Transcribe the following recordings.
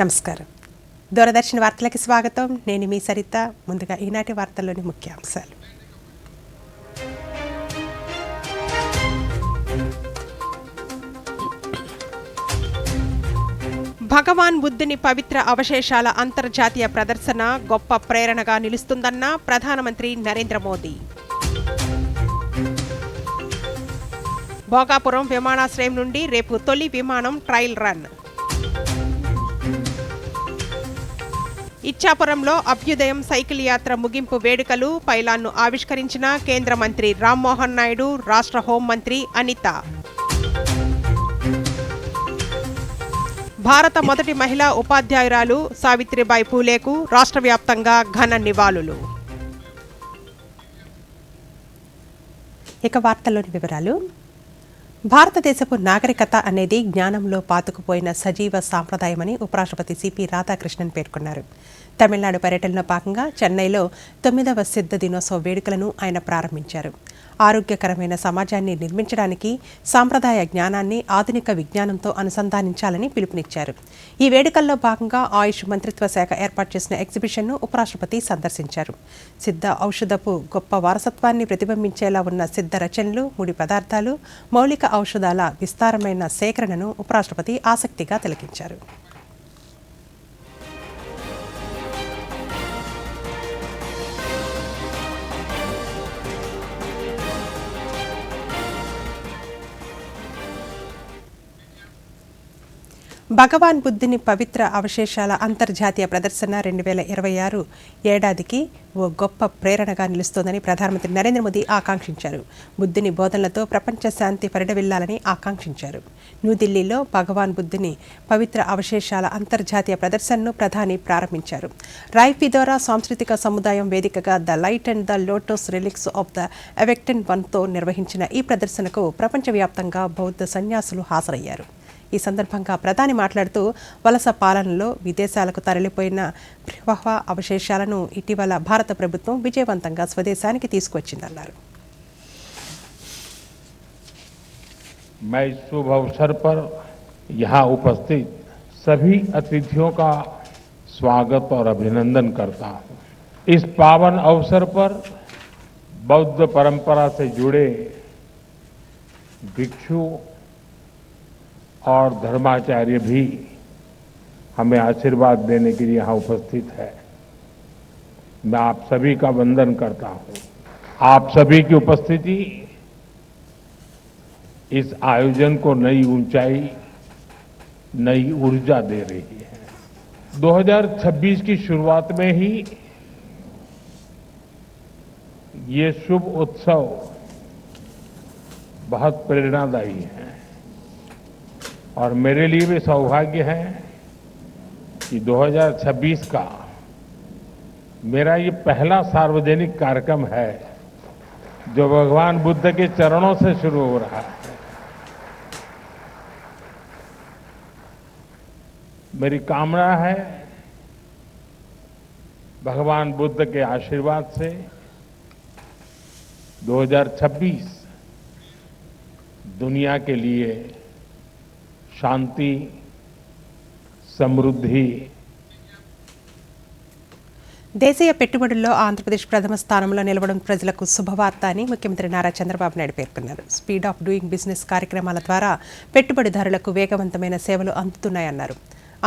నమస్కారం. దూరదర్శన్ వార్తలకు స్వాగతం. నేను మీ సరిత. ముందుగా ఈనాటి వార్తల్లోని ముఖ్యాంశాలు. భగవాన్ బుద్ధుని పవిత్ర అవశేషాల అంతర్జాతీయ ప్రదర్శన గొప్ప ప్రేరణగా నిలుస్తుందన్న ప్రధానమంత్రి నరేంద్ర మోదీ. భోగాపురం విమానాశ్రయం నుండి రేపు తొలి విమానం ట్రయల్ రన్. ఇచ్చాపురంలో అభ్యుదయం సైకిల్ యాత్ర ముగింపు వేడుకలు పైలాన్ను ఆవిష్కరించిన కేంద్ర మంత్రి రామ్మోహన్ నాయుడు, రాష్ట్ర హోంమంత్రి అనిత. భారత మొదటి మహిళా ఉపాధ్యాయురాలు సావిత్రిబాయి పూలేకు రాష్ట్ర వ్యాప్తంగా ఘన నివాళులు. ఇక వార్తల్లోని వివరాలు. భారతదేశపు నాగరికత అనేది జ్ఞానంలో పాతుకుపోయిన సజీవ సాంప్రదాయమని ఉపరాష్ట్రపతి సిపి రాధాకృష్ణన్ పేర్కొన్నారు. తమిళనాడు పర్యటనలో భాగంగా చెన్నైలో 9వ సిద్ధ దినోత్సవ వేడుకలను ఆయన ప్రారంభించారు. ఆరోగ్యకరమైన సమాజాన్ని నిర్మించడానికి సాంప్రదాయ జ్ఞానాన్ని ఆధునిక విజ్ఞానంతో అనుసంధానించాలని పిలుపునిచ్చారు. ఈ వేడుకల్లో భాగంగా ఆయుష్ మంత్రిత్వ శాఖ ఏర్పాటు చేసిన ఎగ్జిబిషన్ను ఉపరాష్ట్రపతి సందర్శించారు. సిద్ధ ఔషధపు గొప్ప వారసత్వాన్ని ప్రతిబింబించేలా ఉన్న సిద్ధ రచనలు, ముడి పదార్థాలు, మౌలిక ఔషధాల విస్తారమైన సేకరణను ఉపరాష్ట్రపతి ఆసక్తిగా తిలకించారు. భగవాన్ బుద్ధుని పవిత్ర అవశేషాల అంతర్జాతీయ ప్రదర్శన 2026 ఏడాదికి ఓ గొప్ప ప్రేరణగా నిలుస్తోందని ప్రధానమంత్రి నరేంద్ర మోదీ ఆకాంక్షించారు. బుద్ధుని బోధనలతో ప్రపంచ శాంతి పరిడవిల్లాలని ఆకాంక్షించారు. న్యూఢిల్లీలో భగవాన్ బుద్ధుని పవిత్ర అవశేషాల అంతర్జాతీయ ప్రదర్శనను ప్రధాని ప్రారంభించారు. రాయ్పిదోరా సాంస్కృతిక సముదాయం వేదికగా the light and the lotus relics of the అవెక్టెన్ వన్తో నిర్వహించిన ఈ ప్రదర్శనకు ప్రపంచవ్యాప్తంగా బౌద్ధ సన్యాసులు హాజరయ్యారు. ఈ సందర్భంగా ప్రధాని మాట్లాడుతూ వలస పాలనలో విదేశాలకు తరలిపోయిన ప్రవాహ అవశేషాలను ఇటీవల భారత ప్రభుత్వం విజయవంతంగా స్వదేశానికి తీసుకొచ్చిందన్నారు. मैं शुभ अवसर पर यहाँ उपस्थित सभी अतिथियों का स्वागत और अभिनंदन करता हूँ. इस पावन अवसर पर बौद्ध परंपरा से जुड़े भिक्षु और धर्माचार्य भी हमें आशीर्वाद देने के लिए यहाँ उपस्थित है. मैं आप सभी का वंदन करता हूँ. आप सभी की उपस्थिति इस आयोजन को नई ऊंचाई, नई ऊर्जा दे रही है. 2026 की शुरुआत में ही ये शुभ उत्सव बहुत प्रेरणादायी है और मेरे लिए भी सौभाग्य है कि 2026 का मेरा ये पहला सार्वजनिक कार्यक्रम है जो भगवान बुद्ध के चरणों से शुरू हो रहा है. मेरी कामना है भगवान बुद्ध के आशीर्वाद से 2026 दुनिया के लिए शांति, समृद्धि. దేశీయ పెట్టుబడుల్లో ఆంధ్రప్రదేశ్ ప్రథమ స్థానంలో నిలవడం ప్రజలకు శుభవార్త అని ముఖ్యమంత్రి నారా చంద్రబాబు నాయుడు పేర్కొన్నారు. స్పీడ్ ఆఫ్ డూయింగ్ బిజినెస్ కార్యక్రమాల ద్వారా పెట్టుబడిదారులకు వేగవంతమైన సేవలు అందుతున్నాయన్నారు.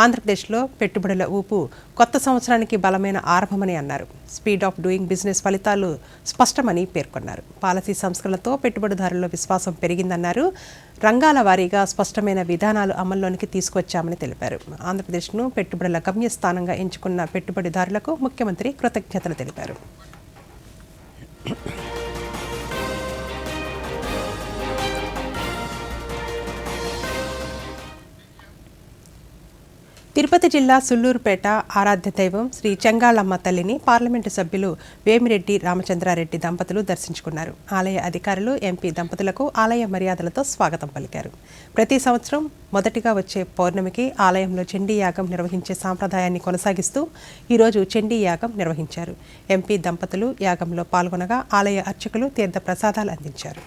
ఆంధ్రప్రదేశ్లో పెట్టుబడుల ఊపు కొత్త సంవత్సరానికి బలమైన ఆరంభమని అన్నారు. స్పీడ్ ఆఫ్ డూయింగ్ బిజినెస్ ఫలితాలు స్పష్టమని పేర్కొన్నారు. పాలసీ సంస్కరణలతో పెట్టుబడిదారుల్లో విశ్వాసం పెరిగిందన్నారు. రంగాల వారీగా స్పష్టమైన విధానాలు అమల్లోనికి తీసుకొచ్చామని తెలిపారు. ఆంధ్రప్రదేశ్ను పెట్టుబడుల గమ్యస్థానంగా ఎంచుకున్న పెట్టుబడిదారులకు ముఖ్యమంత్రి కృతజ్ఞతలు తెలిపారు. తిరుపతి జిల్లా సుళ్లూరుపేట ఆరాధ్య దైవం శ్రీ చెంగాళమ్మ తల్లిని పార్లమెంటు సభ్యులు వేమిరెడ్డి రామచంద్రారెడ్డి దంపతులు దర్శించుకున్నారు. ఆలయ అధికారులు ఎంపీ దంపతులకు ఆలయ మర్యాదలతో స్వాగతం పలికారు. ప్రతి సంవత్సరం మొదటిగా వచ్చే పౌర్ణమికి ఆలయంలో చండీ యాగం నిర్వహించే సాంప్రదాయాన్ని కొనసాగిస్తూ ఈరోజు చండీ యాగం నిర్వహించారు. ఎంపీ దంపతులు యాగంలో పాల్గొనగా ఆలయ అర్చకులు తీర్థ ప్రసాదాలు అందించారు.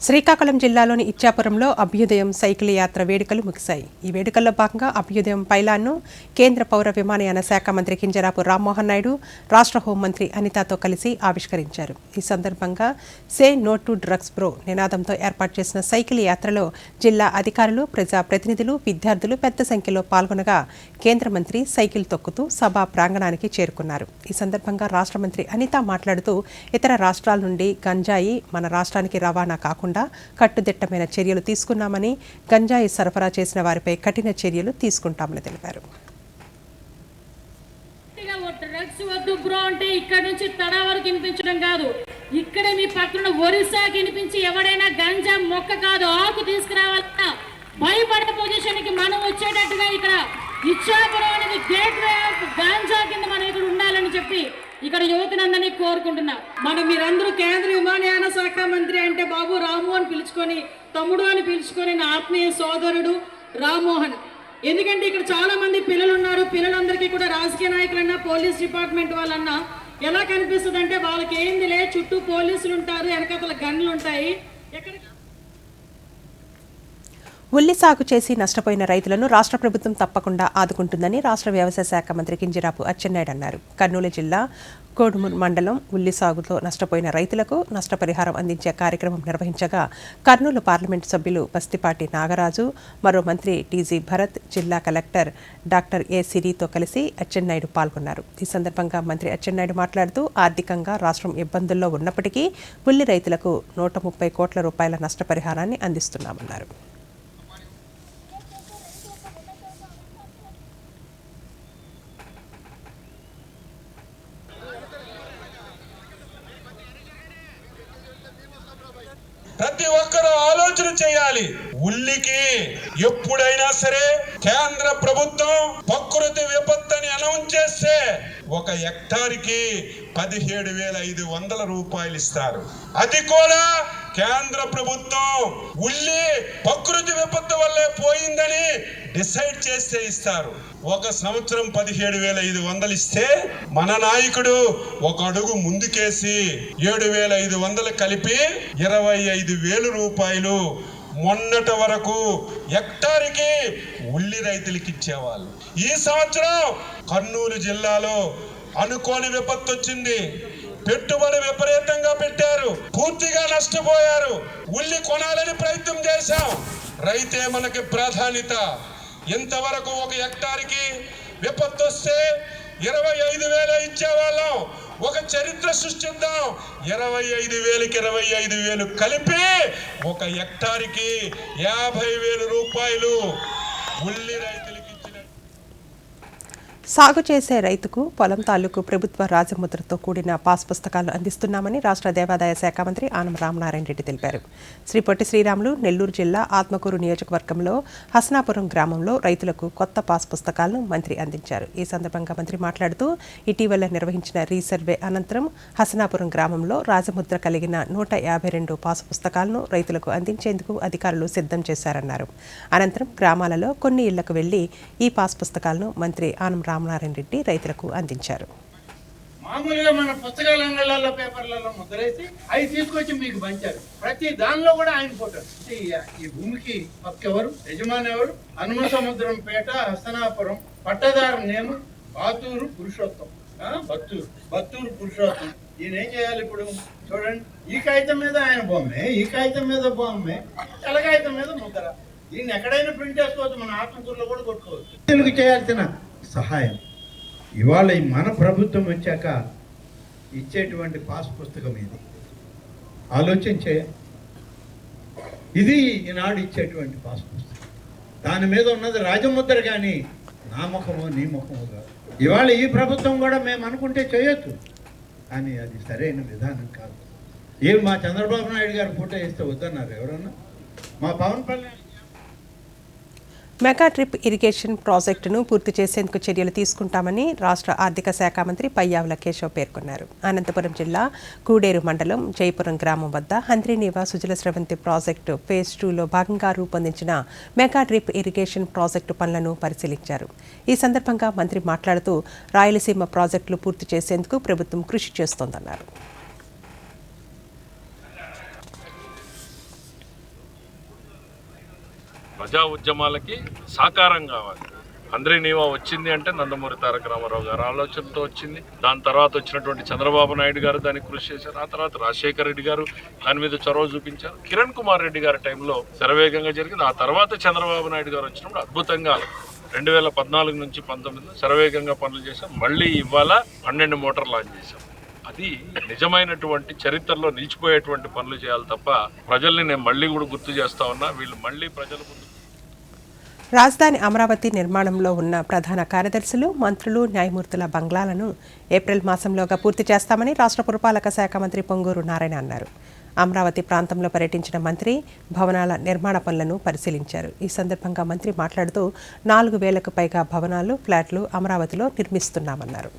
శ్రీకాకుళం జిల్లాలోని ఇచ్చాపురంలో అభ్యుదయం సైకిల్ యాత్ర వేడుకలు ముగిశాయి. ఈ వేడుకల్లో భాగంగా అభ్యుదయం పైలాన్ను కేంద్ర పౌర విమానయాన శాఖ మంత్రి కింజరాపు రామ్మోహన్ నాయుడు రాష్ట్ర హోంమంత్రి అనితతో కలిసి ఆవిష్కరించారు. ఈ సందర్భంగా say no to drugs bro నినాదంతో ఏర్పాటు చేసిన సైకిల్ యాత్రలో జిల్లా అధికారులు, ప్రజాప్రతినిధులు, విద్యార్థులు పెద్ద సంఖ్యలో పాల్గొనగా కేంద్ర మంత్రి సైకిల్ తొక్కుతూ సభా ప్రాంగణానికి చేరుకున్నారు. ఈ సందర్భంగా రాష్ట్ర మంత్రి అనిత మాట్లాడుతూ ఇతర రాష్ట్రాల నుండి గంజాయి మన రాష్ట్రానికి రవాణా కాకుండా కట్టుదిట్టమైన చర్యలు తీసుకున్నామని, గంజాయి సరఫరా చేసిన వారిపై కఠిన చర్యలు తీసుకుంటామని తెలిపారు. డ్రగ్స్ వద్దు బ్రో అంటే ఇక్కడ నుంచి తడా వరకు వినిపించడం కాదు, ఇక్కడ మీ పక్కన ఒరిస్సాకి వినిపించి ఎవడైనా గంజా మొక్క కాదు ఆకు తీసుకురావాలన్నా భయపడే పొజిషన్ కి మనం వచ్చేటట్టుగా ఇక్కడ ఇచ్చాపురం అనేది గేట్ వే ఆఫ్ గాంజా కింద మనం ఇక్కడ ఉండాలని చెప్పి ఇక్కడ యువతనందరినీ కోరుకుంటున్నా. మీరందరూ కేంద్ర విమానయాన శాఖ మంత్రి అంటే బాబు రాము అని పిలుచుకొని, తమ్ముడు అని పిలుచుకొని నా ఆత్మీయ సోదరుడు రామ్మోహన్. ఎందుకంటే ఇక్కడ చాలా మంది పిల్లలు ఉన్నారు. పిల్లలందరికీ కూడా రాజకీయ నాయకులన్నా, పోలీస్ డిపార్ట్మెంట్ వాళ్ళన్నా ఎలా కనిపిస్తుంది అంటే వాళ్ళకి ఏంది లే, చుట్టూ పోలీసులు ఉంటారు, వెనకాతల గన్లు ఉంటాయి. ఉల్లి సాగు చేసి నష్టపోయిన రైతులను రాష్ట్ర ప్రభుత్వం తప్పకుండా ఆదుకుంటుందని రాష్ట్ర వ్యవసాయ శాఖ మంత్రి కింజరాపు అచ్చెన్నాయుడు అన్నారు. కర్నూలు జిల్లా కోడుమూరు మండలం ఉల్లి సాగుతో నష్టపోయిన రైతులకు నష్టపరిహారం అందించే కార్యక్రమం నిర్వహించగా కర్నూలు పార్లమెంటు సభ్యులు బస్తిపాటి నాగరాజు, మరో మంత్రి టీజీ భరత్, జిల్లా కలెక్టర్ డాక్టర్ ఏ సిరితో కలిసి అచ్చెన్నాయుడు పాల్గొన్నారు. ఈ సందర్భంగా మంత్రి అచ్చెన్నాయుడు మాట్లాడుతూ ఆర్థికంగా రాష్ట్రం ఇబ్బందుల్లో ఉన్నప్పటికీ ఉల్లి రైతులకు 130 కోట్ల రూపాయల నష్టపరిహారాన్ని అందిస్తున్నామన్నారు. ప్రతి ఒక్కరూ ఆలోచన చేయాలి. ఉల్లికి ఎప్పుడైనా సరే కేంద్ర ప్రభుత్వం ప్రకృతి విపత్తని అనౌన్స్ చేస్తే 1 హెక్టార్కి 17,500 రూపాయలు ఇస్తారు. అది కూడా కేంద్ర ప్రభుత్వం ఉల్లి ప్రకృతి విపత్తు వల్లే పోయిందని డిసైడ్ చేస్తే ఇస్తారు. 1 సంవత్సరం 17,500 ఇస్తే మన నాయకుడు 1 అడుగు ముందుకేసి 7,500 కలిపి 25,000 రూపాయలు మొన్నటి వరకు హెక్టార్కి ఉల్లి రైతులకి ఇచ్చేవాళ్ళు. ఈ సంవత్సరం కర్నూలు జిల్లాలో అనుకోని విపత్తు వచ్చింది. పెట్టుబడి విపరీతంగా పెట్టారు, పూర్తిగా నష్టపోయారు. ఉల్లి కొనాలని ప్రయత్నం చేశాం. రైతే మనకి ప్రాధాన్యత. ఇంతవరకు 1 హెక్టార్కి విపత్తు వస్తే 25,000 ఇచ్చేవాళ్ళం. ఒక చరిత్ర సృష్టిద్దాం. 25,000కి 25,000 కలిపి 1 హెక్టార్కి 50,000 రూపాయలు ఉల్లి రైతులకి. సాగు చేసే రైతుకు పొలం తాలూకు ప్రభుత్వ రాజముద్రతో కూడిన పాస్ పుస్తకాలు అందిస్తున్నామని రాష్ట్ర దేవాదాయ శాఖ మంత్రి ఆనం రామనారాయణ రెడ్డి తెలిపారు. శ్రీ పొట్టి శ్రీరాములు నెల్లూరు జిల్లా ఆత్మకూరు నియోజకవర్గంలో హసనాపురం గ్రామంలో రైతులకు కొత్త పాస్ పుస్తకాలను మంత్రి అందించారు. ఈ సందర్భంగా మంత్రి మాట్లాడుతూ ఇటీవల నిర్వహించిన రీసర్వే అనంతరం హసనాపురం గ్రామంలో రాజముద్ర కలిగిన 152 పాస్ పుస్తకాలను రైతులకు అందించేందుకు అధికారులు సిద్ధం చేశారన్నారు. అనంతరం గ్రామాలలో కొన్ని ఇళ్లకు వెళ్లి ఈ పాస్ పుస్తకాలను మంత్రి ఆనం రామనారాయణ రెడ్డి రైతులకు అందించారు. మామూలుగా మన పుస్తకాల అంగళ్ళల్లో, పేపర్లలో ముద్రేసి అవి తీసుకొచ్చి మీకు పంచారు. ప్రతి దానిలో కూడా ఆయన ఫోటో. ఈ భూమికి పక్కెవరు, యజమాని ఎవరు, హనుమ సముద్రం పేట, హస్తనాపురం, పట్టదారు నేము బాతూరు పురుషోత్తం, బత్తూరు పురుషోత్తం. ఈయన ఏం చేయాలి ఇప్పుడు చూడండి. ఈ కాగితం మీద ఆయన బొమ్మే, ఈ కాగితం మీద బొమ్మే, తెల్ల కాగితం మీద ముద్ర. దీన్ని ఎక్కడైనా ప్రింట్ చేసుకోవచ్చు, మన ఆత్మకూరులో కూడా కొట్టుకోవచ్చు. తెలుగు చేయాల్సిన సహాయం ఇవాళ మన ప్రభుత్వం వచ్చాక ఇచ్చేటువంటి పాస్ పుస్తకం ఇది. ఆలోచన చేయాలి. ఇది ఈనాడు ఇచ్చేటువంటి పాస్ పుస్తకం. దాని మీద ఉన్నది రాజముద్ర, కానీ నా ముఖము నీ ముఖము కాదు. ఇవాళ ఈ ప్రభుత్వం కూడా మేము అనుకుంటే చేయొచ్చు, కానీ అది సరైన విధానం కాదు. మా చంద్రబాబు నాయుడు గారు ఫోటో వేస్తే వద్దన్నారు ఎవరన్నా? మా Pawan Kalyan mega drip irrigation ప్రాజెక్టును పూర్తి చేసేందుకు చర్యలు తీసుకుంటామని రాష్ట్ర ఆర్థిక శాఖ మంత్రి పయ్యావుల కేశవ్ పేర్కొన్నారు. అనంతపురం జిల్లా కూడేరు మండలం జయపురం గ్రామం వద్ద హంద్రీనీవా సుజల స్రవంతి ప్రాజెక్టు ఫేజ్ 2లో భాగంగా రూపొందించిన మెగా డ్రిప్ ఇరిగేషన్ ప్రాజెక్టు పనులను పరిశీలించారు. ఈ సందర్భంగా మంత్రి మాట్లాడుతూ రాయలసీమ ప్రాజెక్టులు పూర్తి చేసేందుకు ప్రభుత్వం కృషి చేస్తోందన్నారు. ప్రజా ఉద్యమాలకి సాకారం కావాలి. అందరి నీవా వచ్చింది అంటే నందమూరి తారక రామారావు గారు ఆలోచనతో వచ్చింది. దాని తర్వాత వచ్చినటువంటి చంద్రబాబు నాయుడు గారు దానికి కృషి చేశారు. ఆ తర్వాత రాజశేఖర రెడ్డి గారు దాని మీద చొరవ చూపించారు. కిరణ్ కుమార్ రెడ్డి గారి టైంలో శరవేగంగా జరిగింది. ఆ తర్వాత చంద్రబాబు నాయుడు గారు వచ్చినప్పుడు అద్భుతంగా 2014 నుంచి 19 శరవేగంగా పనులు చేశాం. మళ్ళీ ఇవాళ 12 మోటార్ లాంచ్ చేశాం. అది నిజమైనటువంటి చరిత్రలో నిలిచిపోయేటువంటి పనులు చేయాలి తప్ప ప్రజల్ని నేను మళ్ళీ కూడా గుర్తు చేస్తా ఉన్నా, వీళ్ళు మళ్ళీ ప్రజల ముందు. రాజధాని అమరావతి నిర్మాణంలో ఉన్న ప్రధాన కార్యదర్శులు, మంత్రులు, న్యాయమూర్తుల బంగ్లాలను ఏప్రిల్ మాసంలోగా పూర్తి చేస్తామని రాష్ట్ర పురపాలక శాఖ మంత్రి పొంగూరు నారాయణ అన్నారు. అమరావతి ప్రాంతంలో పర్యటించిన మంత్రి భవనాల నిర్మాణ పనులను పరిశీలించారు. ఈ సందర్భంగా మంత్రి మాట్లాడుతూ 4,000కు పైగా భవనాలు, ఫ్లాట్లు అమరావతిలో నిర్మిస్తున్నామన్నారు.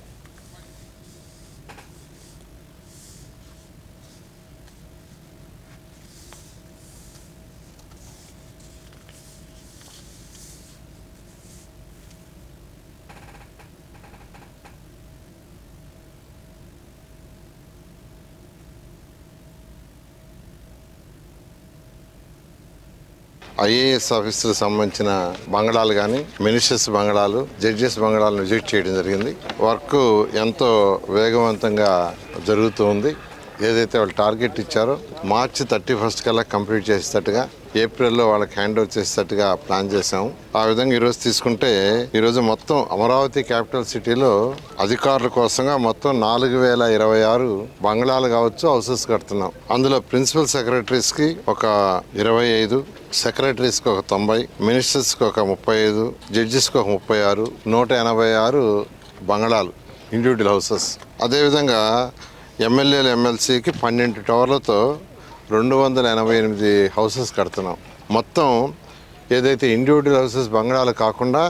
ఐఏఎస్ ఆఫీసర్కి సంబంధించిన బంగళాలు కానీ, మినిస్టర్స్ బంగళాలు, జడ్జెస్ బంగళాలను విజిట్ చేయడం జరిగింది. వర్క్ ఎంతో వేగవంతంగా జరుగుతుంది. ఏదైతే వాళ్ళు టార్గెట్ ఇచ్చారో మార్చి 31 కల్లా కంప్లీట్ చేసేటట్టుగా, ఏప్రిల్లో వాళ్ళకి హ్యాండ్ ఓవర్ చేసేటట్టుగా ప్లాన్ చేసాము. ఆ విధంగా ఈరోజు తీసుకుంటే ఈరోజు మొత్తం అమరావతి క్యాపిటల్ సిటీలో అధికారుల కోసంగా మొత్తం 4,026 బంగ్లాలు కావచ్చు, హౌసెస్ కడుతున్నాం. అందులో ప్రిన్సిపల్ సెక్రటరీస్కి ఒక 25, సెక్రటరీస్కి ఒక 90, మినిస్టర్స్కి ఒక 35, జడ్జెస్కి ఒక 36, 186 బంగ్లాలు, ఇండివిజువల్ హౌసెస్. అదేవిధంగా ఎమ్మెల్యేలు, ఎమ్మెల్సీకి 12 టవర్లతో 288 హౌసెస్ కడుతున్నాం. మొత్తం ఏదైతే ఇండివిజువల్ హౌసెస్ బంగ్లాలు కాకుండా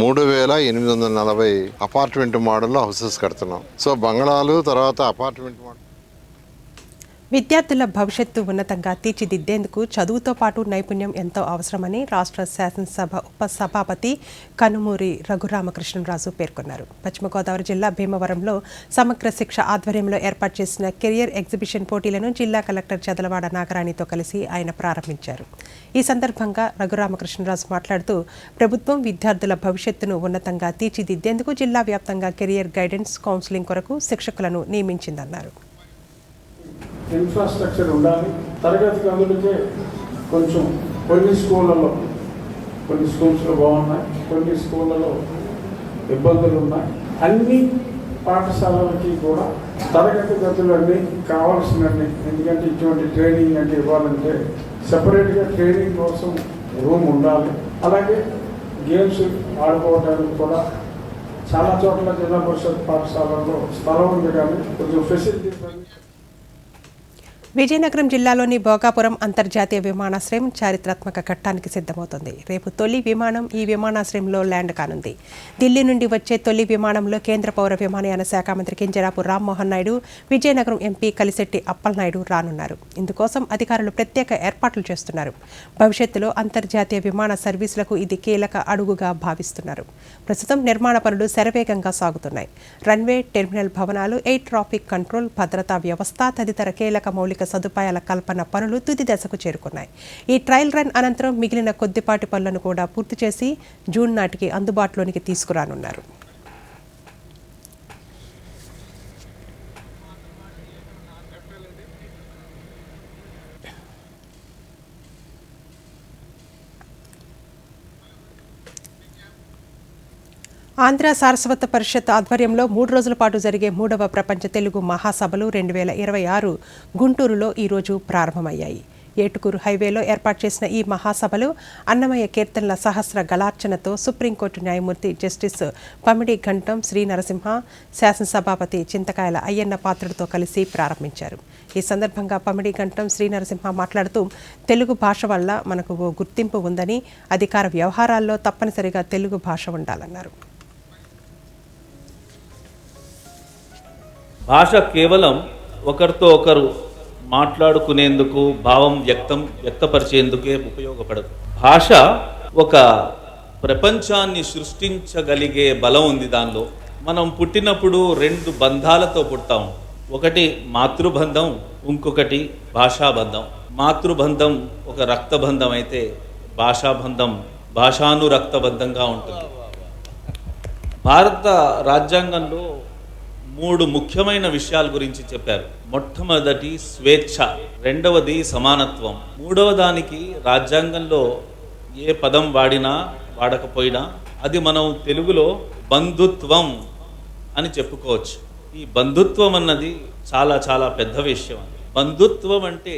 3,840 అపార్ట్మెంట్ మోడల్లో హౌసెస్ కడుతున్నాం. సో బంగ్లాలు తర్వాత అపార్ట్మెంట్ మోడల్. విద్యార్థుల భవిష్యత్తు ఉన్నతంగా తీర్చిదిద్దేందుకు చదువుతో పాటు నైపుణ్యం ఎంతో అవసరమని రాష్ట్ర శాసనసభ ఉపసభాపతి కనుమూరి రఘురామకృష్ణరాజు పేర్కొన్నారు. పశ్చిమ గోదావరి జిల్లా భీమవరంలో సమగ్ర శిక్ష ఆధ్వర్యంలో ఏర్పాటు చేసిన కెరియర్ ఎగ్జిబిషన్ పోటీలను జిల్లా కలెక్టర్ చదలవాడ నాగరాణితో కలిసి ఆయన ప్రారంభించారు. ఈ సందర్భంగా రఘురామకృష్ణరాజు మాట్లాడుతూ ప్రభుత్వం విద్యార్థుల భవిష్యత్తును ఉన్నతంగా తీర్చిదిద్దేందుకు జిల్లా వ్యాప్తంగా కెరియర్ గైడెన్స్ కౌన్సిలింగ్ కొరకు శిక్షకులను నియమించిందన్నారు. ఇన్ఫ్రాస్ట్రక్చర్ ఉండాలి. తరగతి గదులకే కొంచెం కొన్ని స్కూళ్ళలో, కొన్ని స్కూల్స్లో బాగున్నాయి, కొన్ని స్కూళ్ళలో ఇబ్బందులు ఉన్నాయి. అన్ని పాఠశాలలకి కూడా తరగతి గదులన్నీ కావాల్సినవి. ఎందుకంటే ఇటువంటి ట్రైనింగ్ అంటే ఇవ్వాలంటే సెపరేట్గా ట్రైనింగ్ కోసం రూమ్ ఉండాలి. అలాగే గేమ్స్ ఆడుకోవడానికి కూడా చాలా చోట్ల జిల్లా పరిషత్ పాఠశాలల్లో స్థలం ఉంది, కానీ కొంచెం ఫెసిలిటీస్. విజయనగరం జిల్లాలోని భోగాపురం అంతర్జాతీయ విమానాశ్రయం చారిత్రాత్మక ఘట్టానికి సిద్ధమవుతోంది. రేపు తొలి విమానం ఈ విమానాశ్రయంలో ల్యాండ్ కానుంది. ఢిల్లీ నుండి వచ్చే తొలి విమానంలో కేంద్ర పౌర విమానయాన శాఖ మంత్రి కింజరాపు రామ్మోహన్ నాయుడు, విజయనగరం ఎంపీ కలిశెట్టి అప్పలనాయుడు రానున్నారు. ఇందుకోసం అధికారులు ప్రత్యేక ఏర్పాట్లు చేస్తున్నారు. భవిష్యత్తులో అంతర్జాతీయ విమాన సర్వీసులకు ఇది కీలక అడుగుగా భావిస్తున్నారు. ప్రస్తుతం నిర్మాణ పనులు శరవేగంగా సాగుతున్నాయి. రన్వే, టెర్మినల్ భవనాలు, ఎయిర్ ట్రాఫిక్ కంట్రోల్, భద్రతా వ్యవస్థ తదితర కీలక మౌలిక సదుపాయాల కల్పన పనులు తుది దశకు చేరుకున్నాయి. ఈ ట్రయల్ రన్ అనంతరం మిగిలిన కొద్దిపాటి పనులను కూడా పూర్తి చేసి జూన్ నాటికి అందుబాటులోనికి తీసుకురానున్నారు. ఆంధ్ర సారస్వత పరిషత్ ఆధ్వర్యంలో 3 రోజుల పాటు జరిగే 3వ ప్రపంచ తెలుగు మహాసభలు 2026 గుంటూరులో ఈరోజు ప్రారంభమయ్యాయి. ఏటుకూరు హైవేలో ఏర్పాటు చేసిన ఈ మహాసభలు అన్నమయ్య కీర్తనల సహస్ర గళార్చనతో సుప్రీంకోర్టు న్యాయమూర్తి జస్టిస్ పమిడి ఘంటం శ్రీ నరసింహ, శాసనసభాపతి చింతకాయల అయ్యన్న పాత్రుడితో కలిసి ప్రారంభించారు. ఈ సందర్భంగా పమిడి ఘంటం శ్రీ నరసింహ మాట్లాడుతూ తెలుగు భాష వల్ల మనకు ఓ గుర్తింపు ఉందని, అధికార వ్యవహారాల్లో తప్పనిసరిగా తెలుగు భాష ఉండాలన్నారు. భాష కేవలం ఒకరితో ఒకరు మాట్లాడుకునేందుకు, భావం వ్యక్తపరిచేందుకే ఉపయోగపడదు. భాష ఒక ప్రపంచాన్ని సృష్టించగలిగే బలం ఉంది దానిలో. మనం పుట్టినప్పుడు 2 బంధాలతో పుడతాం. ఒకటి మాతృబంధం, ఇంకొకటి భాషాబంధం. మాతృబంధం ఒక రక్తబంధం అయితే భాషాబంధం భాషానురక్తబద్ధంగా ఉంటుంది. భారత రాజ్యాంగంలో 3 ముఖ్యమైన విషయాల గురించి చెప్పారు. మొట్టమొదటి స్వేచ్ఛ, రెండవది సమానత్వం, మూడవ దానికి రాజ్యాంగంలో ఏ పదం వాడినా వాడకపోయినా అది మనం తెలుగులో బంధుత్వం అని చెప్పుకోవచ్చు. ఈ బంధుత్వం అన్నది చాలా చాలా పెద్ద విషయం. బంధుత్వం అంటే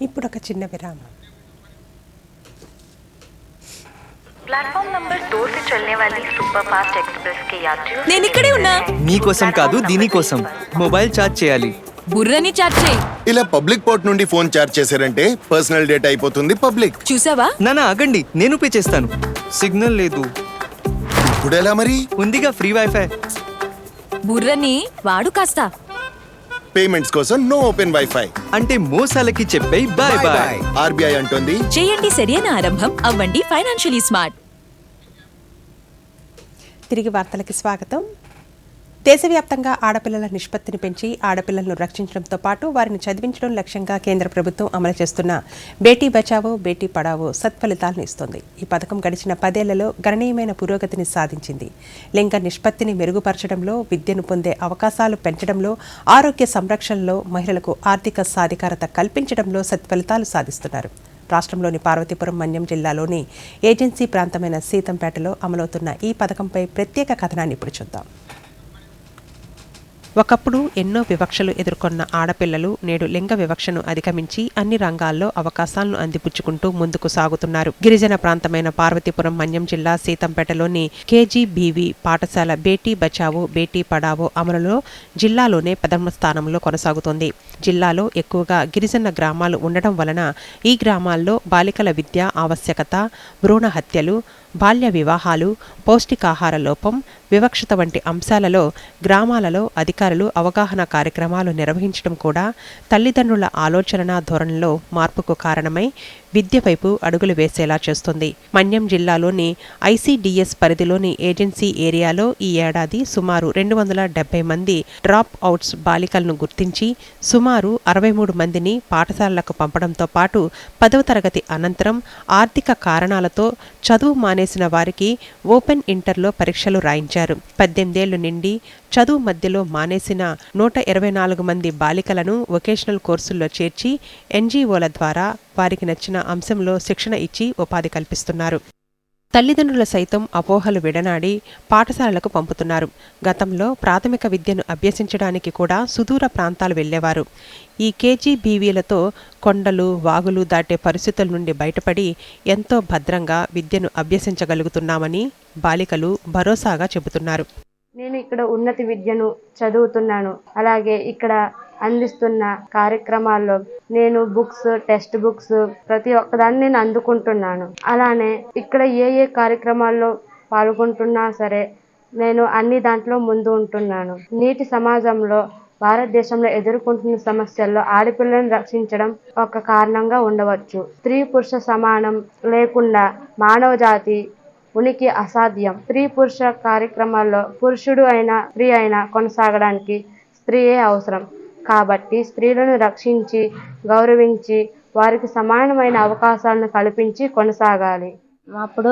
ఇప్పుడు ఒక చిన్న విరామం. प्लेटफॉर्म नंबर 2 से चलने वाली सुपरफास्ट एक्सप्रेस के यात्रियों నేను ఇక్కడే ఉన్నా. నీకోసం కాదు దీనికోసం మొబైల్ ఛార్జ్ చేయాలి. బుర్రని ఛార్జ్ చేయి. ఇలా పబ్లిక్ పోర్ట్ నుండి ఫోన్ ఛార్జ్ చేశారంటే పర్సనల్ డేటా అయిపోతుంది పబ్లిక్. చూసావా? నానా ఆగండి, నేను పే చేస్తాను. సిగ్నల్ లేదు. ఇప్పుడు ఎలా మరి? ఉందిగా ఫ్రీ వైఫై. బుర్రని వాడు కాస్త. పేమెంట్స్ కోసం నో ఓపెన్ వైఫై. అంటే మోసాలకి చెప్పే బాయ్ బాయ్. ఆర్బీఐ అంటోంది చేయండి సరైన ఆరంభం, అవ్వండి ఫైనాన్షియలీ స్మార్ట్. తిరిగి వార్తలకి స్వాగతం. దేశవ్యాప్తంగా ఆడపిల్లల నిష్పత్తిని పెంచి ఆడపిల్లలను రక్షించడంతో పాటు వారిని చదివించడం లక్ష్యంగా కేంద్ర ప్రభుత్వం అమలు చేస్తున్న బేటీ బచావో బేటీ పడావో సత్ఫలితాలను ఇస్తోంది. ఈ పథకం గడిచిన 10 ఏళ్లలో గణనీయమైన పురోగతిని సాధించింది. లింగ నిష్పత్తిని మెరుగుపరచడంలో, విద్యను పొందే అవకాశాలు పెంచడంలో, ఆరోగ్య సంరక్షణలో, మహిళలకు ఆర్థిక సాధికారత కల్పించడంలో సత్ఫలితాలు సాధిస్తున్నారు. రాష్ట్రంలోని పార్వతీపురం మన్యం జిల్లాలోని ఏజెన్సీ ప్రాంతమైన సీతంపేటలో అమలవుతున్న ఈ పథకంపై ప్రత్యేక కథనాన్ని ఇప్పుడు చూద్దాం. ఒకప్పుడు ఎన్నో వివక్షలు ఎదుర్కొన్న ఆడపిల్లలు నేడు లింగ వివక్షను అధిగమించి అన్ని రంగాల్లో అవకాశాలను అందిపుచ్చుకుంటూ ముందుకు సాగుతున్నారు. గిరిజన ప్రాంతమైన పార్వతీపురం మన్యం జిల్లా సీతంపేటలోని కేజీబీవీ పాఠశాల బేటీ బచావో బేటీ పడావో అమలులో జిల్లాలోనే 10వ స్థానంలో కొనసాగుతోంది. జిల్లాలో ఎక్కువగా గిరిజన గ్రామాలు ఉండడం వలన ఈ గ్రామాల్లో బాలికల విద్య ఆవశ్యకత, భ్రూణ హత్యలు, బాల్య వివాహాలు, పౌష్టికాహార లోపం, వివక్షత వంటి అంశాలలో గ్రామాలలో అధికారులు అవగాహన కార్యక్రమాలు నిర్వహించడం కూడా తల్లిదండ్రుల ఆలోచన ధోరణిలో మార్పుకు కారణమై విద్య వైపు అడుగులు వేసేలా చేస్తుంది. మన్యం జిల్లాలోని ఐసీడీఎస్ పరిధిలోని ఏజెన్సీ ఏరియాలో ఈ ఏడాది సుమారు 270 మంది డ్రాప్ అవుట్స్ బాలికలను గుర్తించి సుమారు 63 మందిని పాఠశాలలకు పంపడంతో పాటు 10వ తరగతి అనంతరం ఆర్థిక కారణాలతో చదువు మానేసిన వారికి ఓపెన్ ఇంటర్లో పరీక్షలు రాయించారు. 18 ఏళ్లు నిండి చదువు మధ్యలో మానేసిన 124 మంది బాలికలను వొకేషనల్ కోర్సుల్లో చేర్చి ఎన్జీఓల ద్వారా వారికి నచ్చిన అంశంలో శిక్షణ ఇచ్చి ఉపాధి కల్పిస్తున్నారు. తల్లిదండ్రుల సైతం అపోహలు విడనాడి పాఠశాలలకు పంపుతున్నారు. గతంలో ప్రాథమిక విద్యను అభ్యసించడానికి కూడా సుదూర ప్రాంతాలు వెళ్లేవారు. ఈ కేజీబీవీలతో కొండలు, వాగులు దాటే పరిస్థితుల నుండి బయటపడి ఎంతో భద్రంగా విద్యను అభ్యసించగలుగుతున్నామని బాలికలు భరోసాగా చెబుతున్నారు. నేను ఇక్కడ ఉన్నత విద్యను చదువుతున్నాను. అలాగే ఇక్కడ అందిస్తున్న కార్యక్రమాల్లో నేను బుక్స్, టెక్స్ట్ బుక్స్ ప్రతి ఒక్కదాన్ని నేను అందుకుంటున్నాను. అలానే ఇక్కడ ఏ కార్యక్రమాల్లో పాల్గొంటున్నా సరే నేను అన్ని దాంట్లో ముందు ఉంటున్నాను. నేటి సమాజంలో భారతదేశంలో ఎదుర్కొంటున్న సమస్యల్లో ఆడపిల్లలను రక్షించడం ఒక కారణంగా ఉండవచ్చు. స్త్రీ పురుష సమానం లేకుండా మానవ జాతి ఉనికి అసాధ్యం. స్త్రీ పురుష కార్యక్రమాల్లో పురుషుడు అయినా స్త్రీ అయినా కొనసాగడానికి స్త్రీయే అవసరం. కాబట్టి స్త్రీలను రక్షించి గౌరవించి వారికి సమానమైన అవకాశాలను కల్పించి కొనసాగాలి. అప్పుడు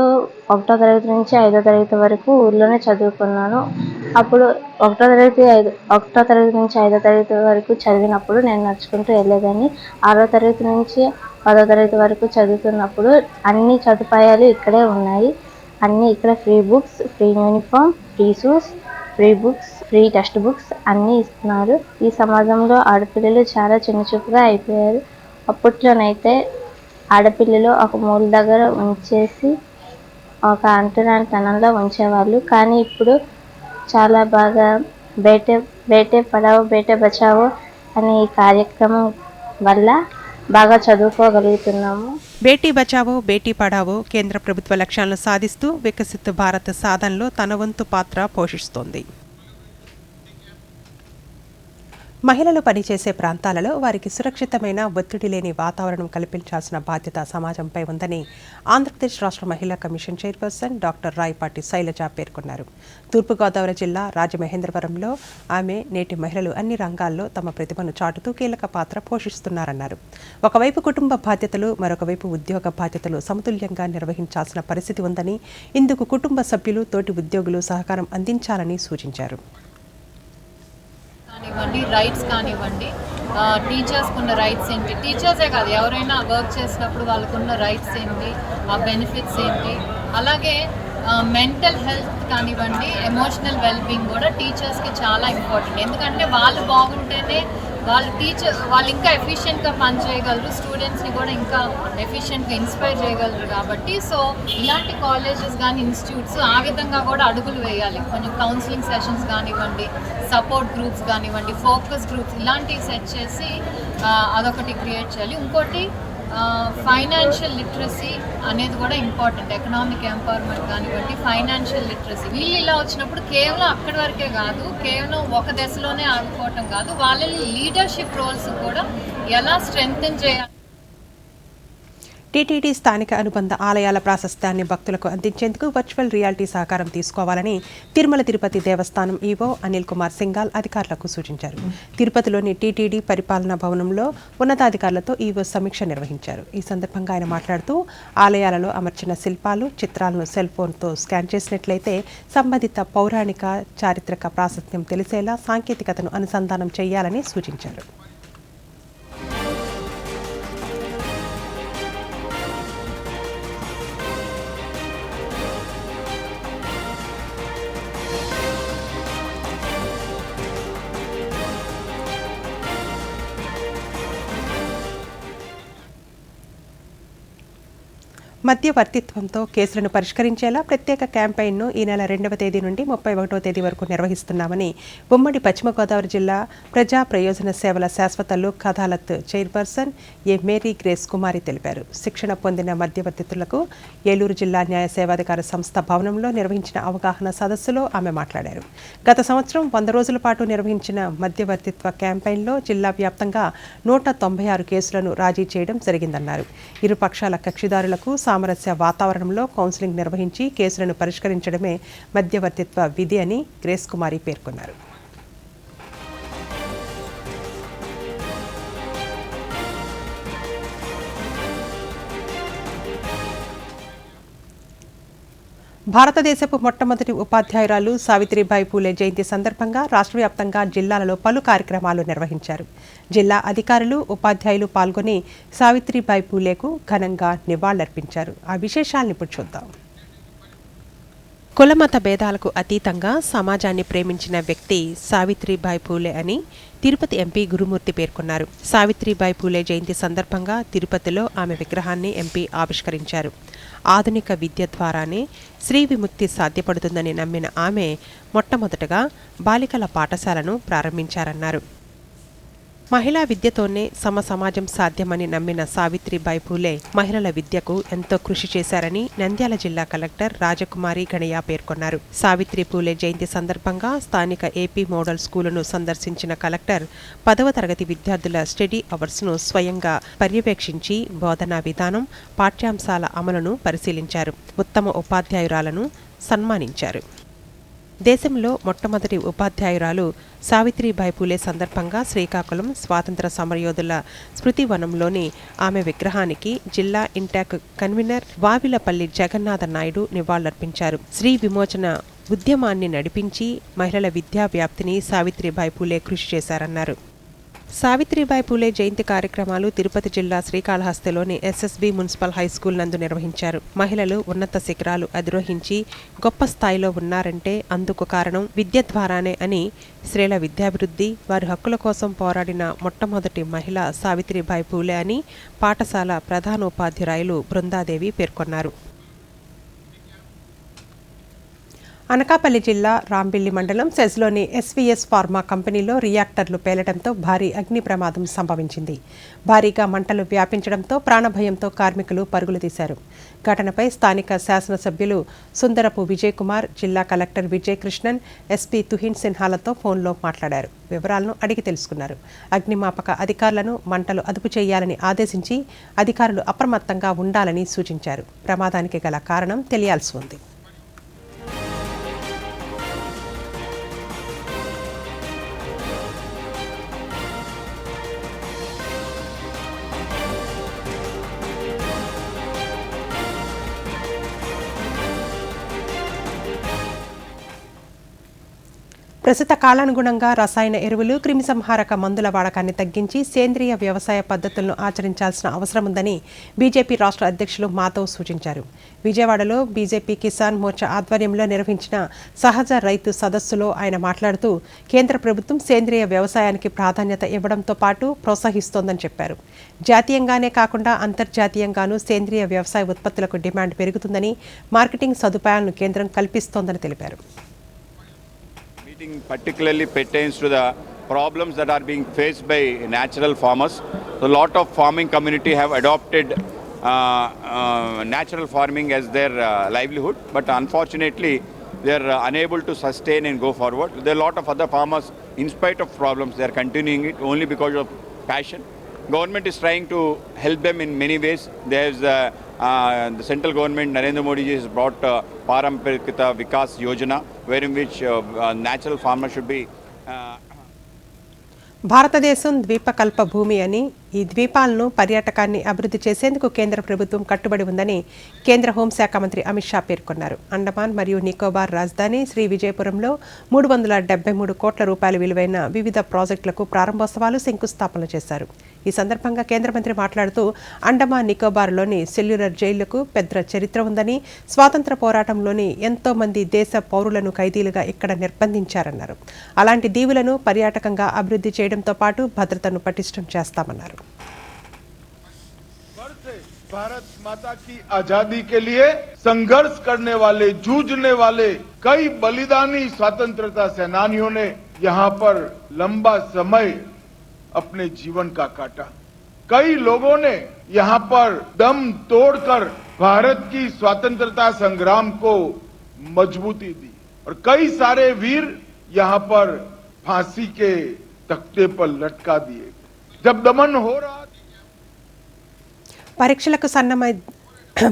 1వ తరగతి నుంచి 5వ తరగతి వరకు ఊర్లోనే చదువుకున్నాను. అప్పుడు 1వ తరగతి నుంచి 5వ తరగతి వరకు చదివినప్పుడు నేను నడుచుకుంటూ వెళ్ళేదాన్ని. 6వ తరగతి నుంచి 10వ తరగతి వరకు చదువుతున్నప్పుడు అన్ని సదుపాయాలు ఇక్కడే ఉన్నాయి. అన్నీ ఇక్కడ free books, free uniform, free shoes, free books, free text books అన్నీ ఇస్తున్నారు. ఈ సమాజంలో ఆడపిల్లలు చాలా చిన్నచూపుగా అయిపోయారు. అప్పట్లోనైతే ఆడపిల్లలు ఒక మూల దగ్గర ఉంచేసి ఒక అంటరానితనంలో ఉంచేవాళ్ళు. కానీ ఇప్పుడు చాలా బాగా బేటే పడావో బేటే బచావో అనే ఈ కార్యక్రమం వల్ల బాగా చదువుకోగలుగుతున్నాము. బేటీ బచావో బేటీ పడావో కేంద్ర ప్రభుత్వ లక్ష్యాలను సాధిస్తూ వికసిత్ భారత్ సాధనలో తన వంతు పాత్ర పోషిస్తోంది. మహిళలు పనిచేసే ప్రాంతాలలో వారికి సురక్షితమైన ఒత్తిడి లేని వాతావరణం కల్పించాల్సిన బాధ్యత సమాజంపై ఉందని ఆంధ్రప్రదేశ్ రాష్ట్ర మహిళా commission chairperson doctor Rayapati Sailaja పేర్కొన్నారు. తూర్పుగోదావరి జిల్లా రాజమహేంద్రవరంలో ఆమె నేటి మహిళలు అన్ని రంగాల్లో తమ ప్రతిభను చాటుతూ కీలక పాత్ర పోషిస్తున్నారన్నారు. ఒకవైపు కుటుంబ బాధ్యతలు, మరొకవైపు ఉద్యోగ బాధ్యతలు సమతుల్యంగా నిర్వహించాల్సిన పరిస్థితి ఉందని, ఇందుకు కుటుంబ సభ్యులు, తోటి ఉద్యోగులు సహకారం అందించాలని సూచించారు. కానివ్వండి, రైట్స్ కానివ్వండి, టీచర్స్కి ఉన్న రైట్స్ ఏంటి, టీచర్సే కాదు ఎవరైనా వర్క్ చేసినప్పుడు వాళ్ళకున్న రైట్స్ ఏంటి, ఆ బెనిఫిట్స్ ఏంటి, అలాగే మెంటల్ హెల్త్ కానివ్వండి, ఎమోషనల్ వెల్బీయింగ్ కూడా టీచర్స్కి చాలా ఇంపార్టెంట్. ఎందుకంటే వాళ్ళు బాగుంటేనే వాళ్ళు ఇంకా ఎఫిషియెంట్గా పనిచేయగలరు, స్టూడెంట్స్ని కూడా ఇంకా ఎఫిషియెంట్గా ఇన్స్పైర్ చేయగలరు. కాబట్టి సో ఇలాంటి కాలేజెస్ కానీ ఇన్స్టిట్యూట్స్ ఆ విధంగా కూడా అడుగులు వేయాలి. కొంచెం కౌన్సిలింగ్ సెషన్స్ కానివ్వండి, సపోర్ట్ గ్రూప్స్ కానివ్వండి, ఫోకస్ గ్రూప్స్ ఇలాంటివి సెట్ చేసి అదొకటి క్రియేట్ చేయాలి. ఇంకోటి ఫైనాన్షియల్ లిటరసీ అనేది కూడా ఇంపార్టెంట్. ఎకనామిక్ ఎంపవర్మెంట్ కానివ్వండి, ఫైనాన్షియల్ లిటరసీ వీళ్ళు ఇలా వచ్చినప్పుడు కేవలం అక్కడి వరకే కాదు, కేవలం ఒక దశలోనే ఆగిపోవటం కాదు, వాళ్ళని లీడర్షిప్ రోల్స్ కూడా ఎలా స్ట్రెంగ్తెన్ చేయాలి. టీటీడీ స్థానిక అనుబంధ ఆలయాల ప్రాశస్త్యాన్ని భక్తులకు అందించేందుకు వర్చువల్ రియాలిటీ సహకారం తీసుకోవాలని తిరుమల తిరుపతి దేవస్థానం ఈవో అనిల్ కుమార్ సింఘాల్ అధికారులకు సూచించారు. తిరుపతిలోని టీటీడీ పరిపాలనా భవనంలో ఉన్నతాధికారులతో ఈవో సమీక్ష నిర్వహించారు. ఈ సందర్భంగా ఆయన మాట్లాడుతూ ఆలయాలలో అమర్చిన శిల్పాలు, చిత్రాలను సెల్ ఫోన్తో స్కాన్ చేసినట్లయితే సంబంధిత పౌరాణిక, చారిత్రక ప్రాశస్త్యం తెలిసేలా సాంకేతికతను అనుసంధానం చేయాలని సూచించారు. మధ్యవర్తిత్వంతో కేసులను పరిష్కరించేలా ప్రత్యేక క్యాంపెయిన్ను ఈ నెల 2వ తేదీ నుండి 31వ తేదీ వరకు నిర్వహిస్తున్నామని ఉమ్మడి పశ్చిమ గోదావరి జిల్లా ప్రజా ప్రయోజన సేవల శాశ్వత లోక్ అదాలత్ చైర్పర్సన్ ఏ మేరీ గ్రేస్ కుమారి తెలిపారు. శిక్షణ పొందిన మధ్యవర్తితులకు ఏలూరు జిల్లా న్యాయ సేవాధికార సంస్థ భవనంలో నిర్వహించిన అవగాహన సదస్సులో ఆమె మాట్లాడారు. గత సంవత్సరం 100 రోజుల పాటు నిర్వహించిన మధ్యవర్తిత్వ క్యాంపెయిన్లో జిల్లా వ్యాప్తంగా 196 కేసులను రాజీ చేయడం జరిగిందన్నారు. ఇరు పక్షాల కక్షిదారులకు సామరస్య వాతావరణంలో కౌన్సిలింగ్ నిర్వహించి కేసులను పరిష్కరించడమే మధ్యవర్తిత్వ విధి అని గ్రేస్ కుమారి పేర్కొన్నారు. భారతదేశపు మొట్టమొదటి ఉపాధ్యాయురాలు సావిత్రిబాయి పూలే జయంతి సందర్భంగా రాష్ట్ర వ్యాప్తంగా జిల్లాలలో పలు కార్యక్రమాలు నిర్వహించారు. జిల్లా అధికారులు, ఉపాధ్యాయులు పాల్గొని సావిత్రిబాయి పూలేకు ఘనంగా నివాళులర్పించారు. ఆ విశేషాలను ఇప్పుడు చూద్దాం. కులమత భేదాలకు అతీతంగా సమాజాన్ని ప్రేమించిన వ్యక్తి సావిత్రిబాయి పూలే అని తిరుపతి ఎంపీ గురుమూర్తి పేర్కొన్నారు. సావిత్రిబాయి పూలే జయంతి సందర్భంగా తిరుపతిలో ఆమె విగ్రహాన్ని ఎంపీ ఆవిష్కరించారు. ఆధునిక విద్య ద్వారానే స్త్రీ విముక్తి సాధ్యపడుతుందని నమ్మిన ఆమె మొట్టమొదటగా బాలికల పాఠశాలను ప్రారంభించారన్నారు. మహిళా విద్యతోనే సమాజం సాధ్యమని నమ్మిన సావిత్రిబాయి పూలే మహిళల విద్యకు ఎంతో కృషి చేశారని నంద్యాల జిల్లా కలెక్టర్ రాజకుమారి గణయ్య పేర్కొన్నారు. సావిత్రి పూలే జయంతి సందర్భంగా స్థానిక ఏపీ మోడల్ స్కూలును సందర్శించిన కలెక్టర్ 10వ తరగతి విద్యార్థుల స్టడీ అవర్స్ను స్వయంగా పర్యవేక్షించి బోధనా విధానం, పాఠ్యాంశాల అమలును పరిశీలించారు. ఉత్తమ ఉపాధ్యాయురాలను సన్మానించారు. దేశంలో మొట్టమొదటి ఉపాధ్యాయురాలు సావిత్రిబాయి పూలే సందర్భంగా శ్రీకాకుళం స్వాతంత్ర సమరయోధుల స్మృతివనంలోని ఆమె విగ్రహానికి జిల్లా ఇంటాక్ కన్వీనర్ వావిలపల్లి జగన్నాథ నాయుడు నివాళులర్పించారు. స్త్రీ విమోచన ఉద్యమాన్ని నడిపించి మహిళల విద్యా వ్యాప్తిని సావిత్రిబాయి పూలే కృషి చేశారన్నారు. సావిత్రిబాయి పూలే జయంతి కార్యక్రమాలు తిరుపతి జిల్లా శ్రీకాళహస్తిలోని ఎస్ఎస్బి మున్సిపల్ హైస్కూల్ నందు నిర్వహించారు. మహిళలు ఉన్నత శిఖరాలు అధిరోహించి గొప్ప స్థాయిలో ఉన్నారంటే అందుకు కారణం విద్య ద్వారానే అని, స్త్రీల విద్యాభివృద్ధి, వారి హక్కుల కోసం పోరాడిన మొట్టమొదటి మహిళ సావిత్రిబాయి పూలే అని పాఠశాల ప్రధానోపాధ్యాయులు బృందాదేవి పేర్కొన్నారు. అనకాపల్లి జిల్లా రాంబిల్లి మండలం సెజ్లోని ఎస్వీఎస్ ఫార్మా కంపెనీలో రియాక్టర్లు పేలడంతో భారీ అగ్ని ప్రమాదం సంభవించింది. భారీగా మంటలు వ్యాపించడంతో ప్రాణభయంతో కార్మికులు పరుగులు తీశారు. ఘటనపై స్థానిక శాసనసభ్యులు సుందరపు విజయ్ కుమార్, జిల్లా కలెక్టర్ విజయ్ కృష్ణన్, ఎస్పీ తుహిన్ సిన్హాలతో ఫోన్లో మాట్లాడారు. వివరాలను అడిగి తెలుసుకున్నారు. అగ్నిమాపక అధికారులను మంటలు అదుపు చేయాలని ఆదేశించి అధికారులు అప్రమత్తంగా ఉండాలని సూచించారు. ప్రమాదానికి గల కారణం తెలియాల్సి ఉంది. ప్రస్తుత కాలానుగుణంగా రసాయన ఎరువులు, క్రిమిసంహారక మందుల వాడకాన్ని తగ్గించి సేంద్రియ వ్యవసాయ పద్ధతులను ఆచరించాల్సిన అవసరం ఉందని బీజేపీ రాష్ట్ర అధ్యక్షులు మాధవ్ సూచించారు. విజయవాడలో బీజేపీ కిసాన్ మోర్చా ఆధ్వర్యంలో నిర్వహించిన సహజ రైతు సదస్సులో ఆయన మాట్లాడుతూ కేంద్ర ప్రభుత్వం సేంద్రియ వ్యవసాయానికి ప్రాధాన్యత ఇవ్వడంతో పాటు ప్రోత్సహిస్తోందని చెప్పారు. జాతీయంగానే కాకుండా అంతర్జాతీయంగానూ సేంద్రియ వ్యవసాయ ఉత్పత్తులకు డిమాండ్ పెరుగుతుందని, మార్కెటింగ్ సదుపాయాలను కేంద్రం కల్పిస్తోందని తెలిపారు. Particularly pertains to the problems that are being faced by natural farmers. So a lot of farming community have adopted natural farming as their livelihood, but unfortunately they are unable to sustain and go forward. There are a lot of other farmers, in spite of problems, they are continuing it only because of passion. Government is trying to help them in many ways. There's the central government, Narendra Modi ji, has brought Paramparikita Vikas Yojana, wherein which natural farmers should be. భారతదేశం ద్వీపకల్ప భూమి అని, ఈ ద్వీపాలను పర్యాటకాన్ని అభివృద్ధి చేసేందుకు కేంద్ర ప్రభుత్వం కట్టుబడి ఉందని కేంద్ర హోంశాఖ మంత్రి అమిత్ షా పేర్కొన్నారు. అండమాన్ మరియు నికోబార్ రాజధాని శ్రీ విజయపురంలో 373 కోట్ల రూపాయల విలువైన వివిధ ప్రాజెక్టులకు ప్రారంభోత్సవాలు, శంకుస్థాపనలు చేశారు. ఈ సందర్భంగా కేంద్ర మంత్రి మాట్లాడుతూ అండమాన్ నికోబార్లోని సెల్యులర్ జైళ్లకు పెద్ద చరిత్ర ఉందని, స్వాతంత్ర పోరాటంలోని ఎంతో మంది దేశ పౌరులను ఖైదీలుగా ఇక్కడ నిర్బంధించారన్నారు. అలాంటి దీవులను పర్యాటకంగా అభివృద్ధి చేయడంతో పాటు భద్రతను పటిష్టం చేస్తామన్నారు. भारत माता की आजादी के लिए संघर्ष करने वाले, जूझने वाले कई बलिदानी स्वतंत्रता सेनानियों ने यहाँ पर लंबा समय अपने जीवन का काटा. कई लोगों ने यहाँ पर दम तोड़कर भारत की स्वतंत्रता संग्राम को मजबूती दी और कई सारे वीर यहाँ पर फांसी के तख्ते पर लटका दिए. जब दमन हो रहा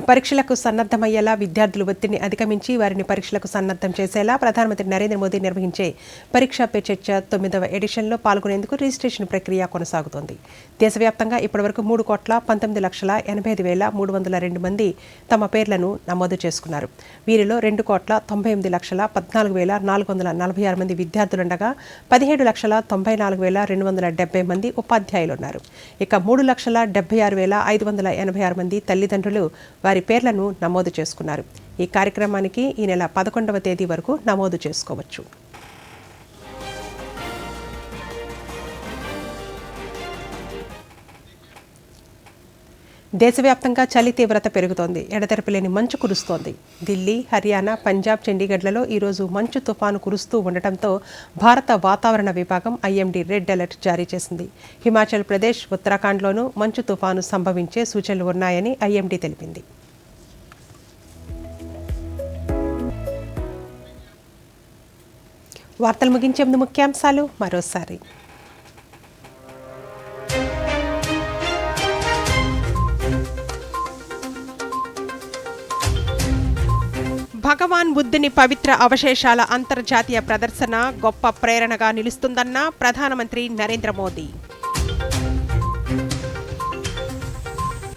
పరీక్షలకు సన్నద్ధమయ్యేలా విద్యార్థులు ఒత్తిడిని అధిగమించి వారిని పరీక్షలకు సన్నద్ధం చేసేలా ప్రధానమంత్రి నరేంద్ర మోదీ నిర్వహించే పరీక్షా పే చర్చ 9వ ఎడిషన్లో పాల్గొనేందుకు రిజిస్ట్రేషన్ ప్రక్రియ కొనసాగుతోంది. దేశవ్యాప్తంగా ఇప్పటివరకు 3,19,80,302 మంది తమ పేర్లను నమోదు చేసుకున్నారు. వీరిలో 2,98,14,446 మంది విద్యార్థులుండగా 17,94,270 మంది ఉపాధ్యాయులున్నారు. ఇక 3,76,586 మంది తల్లిదండ్రులు వారి పేర్లను నమోదు చేసుకున్నారు. ఈ కార్యక్రమానికి ఈ నెల 11వ తేదీ వరకు నమోదు చేసుకోవచ్చు. దేశవ్యాప్తంగా చలి తీవ్రత పెరుగుతోంది. ఎడతెరపిలేని మంచు కురుస్తోంది. ఢిల్లీ, హర్యానా, పంజాబ్, చండీగఢ్లలో ఈరోజు మంచు తుఫాను కురుస్తూ ఉండటంతో భారత వాతావరణ విభాగం ఐఎండీ రెడ్ అలర్ట్ జారీ చేసింది. హిమాచల్ ప్రదేశ్, ఉత్తరాఖండ్లోనూ మంచు తుఫాను సంభవించే సూచనలు ఉన్నాయని ఐఎండీ తెలిపింది. వార్తలు ముగించే ముందు ముఖ్యాంశాలు మరోసారి. భగవాన్ బుద్ధుని పవిత్ర అవశేషాల అంతర్జాతీయ ప్రదర్శన గొప్ప ప్రేరణగా నిలుస్తుందన్న ప్రధానమంత్రి నరేంద్ర మోదీ.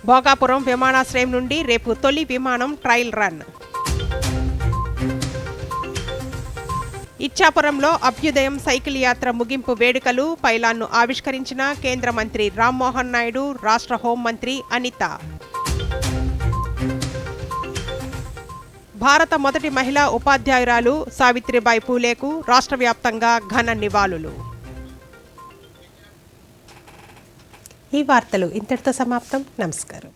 భోగాపురం విమానాశ్రయం నుండి రేపు తొలి విమానం ట్రయల్ రన్. ఇచ్చాపురంలో అభ్యుదయం సైకిల్ యాత్ర ముగింపు వేడుకలు, పైలాన్ను ఆవిష్కరించిన కేంద్ర మంత్రి రామ్మోహన్ నాయుడు, రాష్ట్ర హోంమంత్రి అనిత. భారత మొదటి మహిళా ఉపాధ్యాయురాలు సావిత్రిబాయి పూలేకు రాష్ట్ర వ్యాప్తంగా ఘన నివాళులు. ఈ వార్తలు ఇంతటితో సమాప్తం. నమస్కారం.